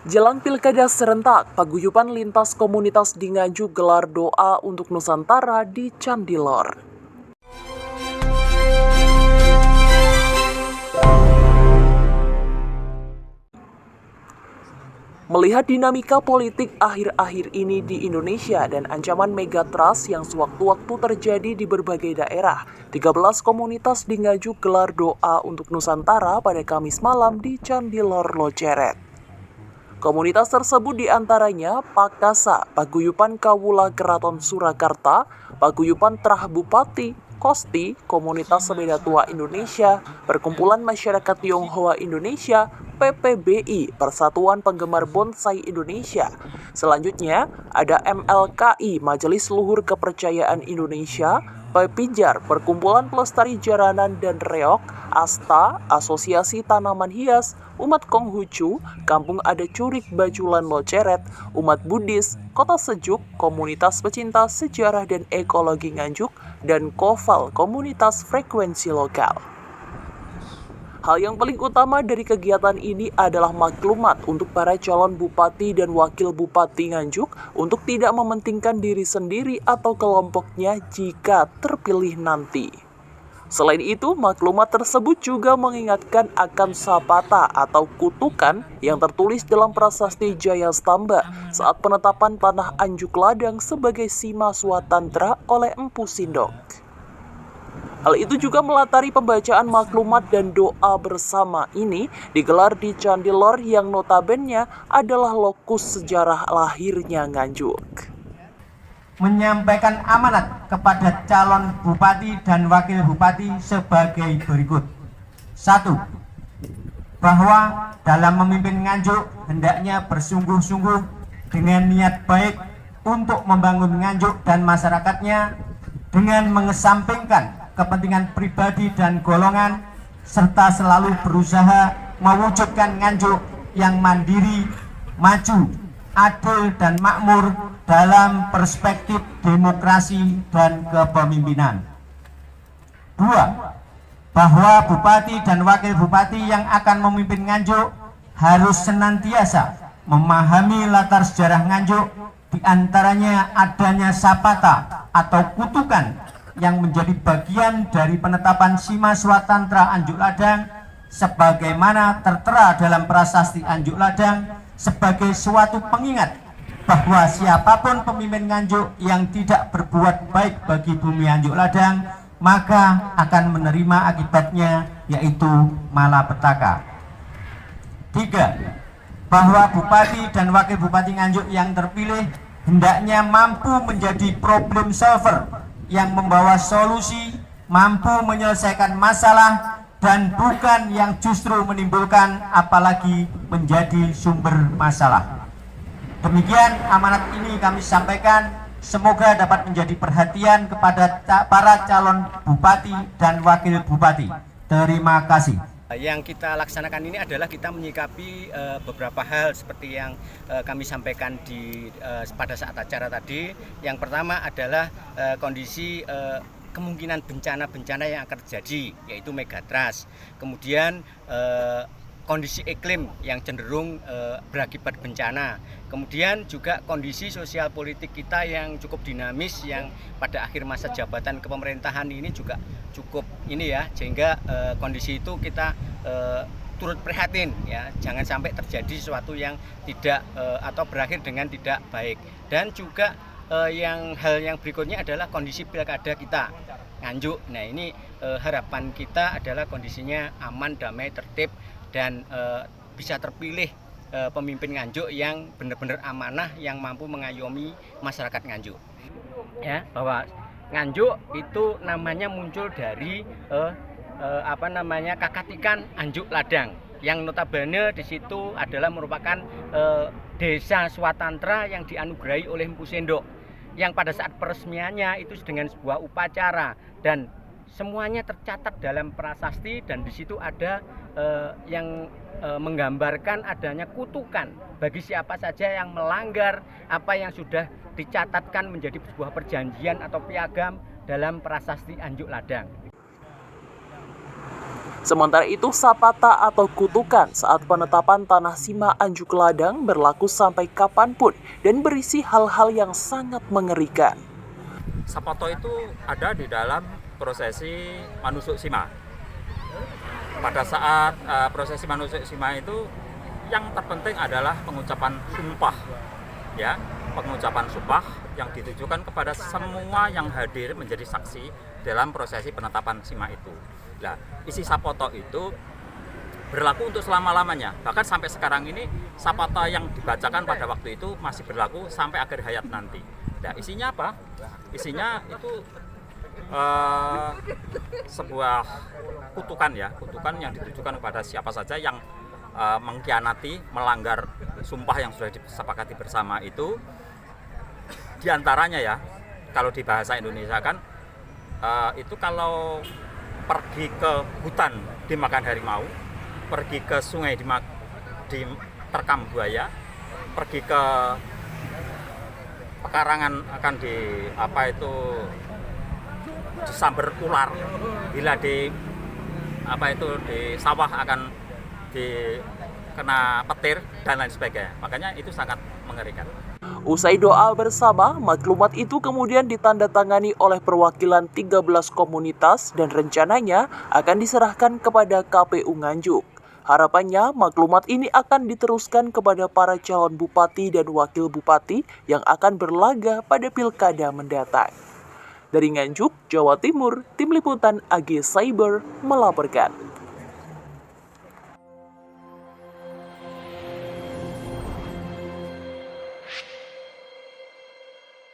Jelang Pilkada serentak, paguyuban lintas komunitas di Nganjuk gelar doa untuk Nusantara di Candilor. Melihat dinamika politik akhir-akhir ini di Indonesia dan ancaman megatrust yang sewaktu-waktu terjadi di berbagai daerah, 13 komunitas di Nganjuk gelar doa untuk Nusantara pada Kamis malam di Candilor Loceret. Komunitas tersebut diantaranya Pakasa, Paguyuban Kawula Keraton Surakarta, Paguyuban Trah Bupati, Kosti, Komunitas Sepeda Tua Indonesia, Perkumpulan Masyarakat Tionghoa Indonesia, PPBI, Persatuan Penggemar Bonsai Indonesia. Selanjutnya, ada MLKI, Majelis Luhur Kepercayaan Indonesia, Pijar, Perkumpulan Pelestari Jaranan dan Reok, Asta, Asosiasi Tanaman Hias, Umat Konghucu, Kampung Adat Curik Bajulan Loceret, Umat Buddhis, Kota Sejuk, Komunitas Pecinta Sejarah dan Ekologi Nganjuk, dan Koval, Komunitas Frekuensi Lokal. Hal yang paling utama dari kegiatan ini adalah maklumat untuk para calon bupati dan wakil bupati Nganjuk untuk tidak mementingkan diri sendiri atau kelompoknya jika terpilih nanti. Selain itu, maklumat tersebut juga mengingatkan akan sapata atau kutukan yang tertulis dalam Prasasti Jaya Stamba saat penetapan tanah Anjuk Ladang sebagai Sima Swatantra oleh Empu Sindok. Hal itu juga melatari pembacaan maklumat dan doa bersama ini digelar di Candilor yang notabene adalah lokus sejarah lahirnya Nganjuk. Menyampaikan amanat kepada calon bupati dan wakil bupati sebagai berikut. 1. Bahwa dalam memimpin Nganjuk hendaknya bersungguh-sungguh dengan niat baik untuk membangun Nganjuk dan masyarakatnya dengan mengesampingkan kepentingan pribadi dan golongan, serta selalu berusaha mewujudkan Nganjuk yang mandiri, maju, adil dan makmur dalam perspektif demokrasi dan kepemimpinan. 2. Bahwa bupati dan wakil bupati yang akan memimpin Nganjuk harus senantiasa memahami latar sejarah Nganjuk, diantaranya adanya sapata atau kutukan yang menjadi bagian dari penetapan Sima Swatantra Anjuk Ladang sebagaimana tertera dalam Prasasti Anjuk Ladang sebagai suatu pengingat bahwa siapapun pemimpin Nganjuk yang tidak berbuat baik bagi bumi Anjuk Ladang maka akan menerima akibatnya, yaitu malapetaka. 3. Bahwa bupati dan wakil bupati Nganjuk yang terpilih hendaknya mampu menjadi problem solver yang membawa solusi, mampu menyelesaikan masalah, dan bukan yang justru menimbulkan apalagi menjadi sumber masalah. Demikian amanat ini kami sampaikan, semoga dapat menjadi perhatian kepada para calon bupati dan wakil bupati. Terima kasih. Yang kita laksanakan ini adalah kita menyikapi beberapa hal seperti yang kami sampaikan pada saat acara tadi. Yang pertama adalah kondisi kemungkinan bencana-bencana yang akan terjadi, yaitu megatrust. Kemudian kondisi iklim yang cenderung berakibat bencana. Kemudian juga kondisi sosial politik kita yang cukup dinamis, yang pada akhir masa jabatan kepemerintahan ini juga cukup ini ya, sehingga kondisi itu kita turut prihatin ya, jangan sampai terjadi sesuatu yang tidak atau berakhir dengan tidak baik. Dan juga hal yang berikutnya adalah kondisi pilkada kita Nganjuk. Nah ini harapan kita adalah kondisinya aman, damai, tertib, dan bisa terpilih pemimpin Nganjuk yang benar-benar amanah, yang mampu mengayomi masyarakat Nganjuk. Ya, bahwa Nganjuk itu namanya muncul dari Kakatikan Anjuk Ladang, yang notabene di situ adalah merupakan desa swatantra yang dianugerahi oleh Empu Sindok, yang pada saat peresmiannya itu dengan sebuah upacara dan semuanya tercatat dalam prasasti, dan di situ ada yang menggambarkan adanya kutukan bagi siapa saja yang melanggar apa yang sudah dicatatkan menjadi sebuah perjanjian atau piagam dalam Prasasti Anjuk Ladang. Sementara itu, sapata atau kutukan saat penetapan tanah Sima Anjuk Ladang berlaku sampai kapanpun dan berisi hal-hal yang sangat mengerikan. Sapato itu ada di dalam prosesi manusuk Sima. Pada saat prosesi manusuk Sima itu yang terpenting adalah pengucapan sumpah, ya, pengucapan sumpah yang ditujukan kepada semua yang hadir menjadi saksi dalam prosesi penetapan Sima itu. Nah, isi sapoto itu berlaku untuk selama-lamanya. Bahkan sampai sekarang ini sapoto yang dibacakan pada waktu itu masih berlaku sampai akhir hayat nanti. Nah, isinya apa? Isinya itu sebuah kutukan, ya, kutukan yang ditujukan kepada siapa saja yang mengkhianati, melanggar sumpah yang sudah disepakati bersama itu. Di antaranya, ya, kalau di bahasa Indonesia kan itu kalau pergi ke hutan dimakan harimau, pergi ke sungai diterkam buaya, pergi ke pekarangan akan disamber ular, bila di sawah akan dikena petir dan lain sebagainya. Makanya itu sangat mengerikan. Usai doa bersama, maklumat itu kemudian ditandatangani oleh perwakilan 13 komunitas dan rencananya akan diserahkan kepada KPU Nganjuk. Harapannya, maklumat ini akan diteruskan kepada para calon bupati dan wakil bupati yang akan berlaga pada pilkada mendatang. Dari Nganjuk, Jawa Timur, Tim Liputan AG Cyber melaporkan.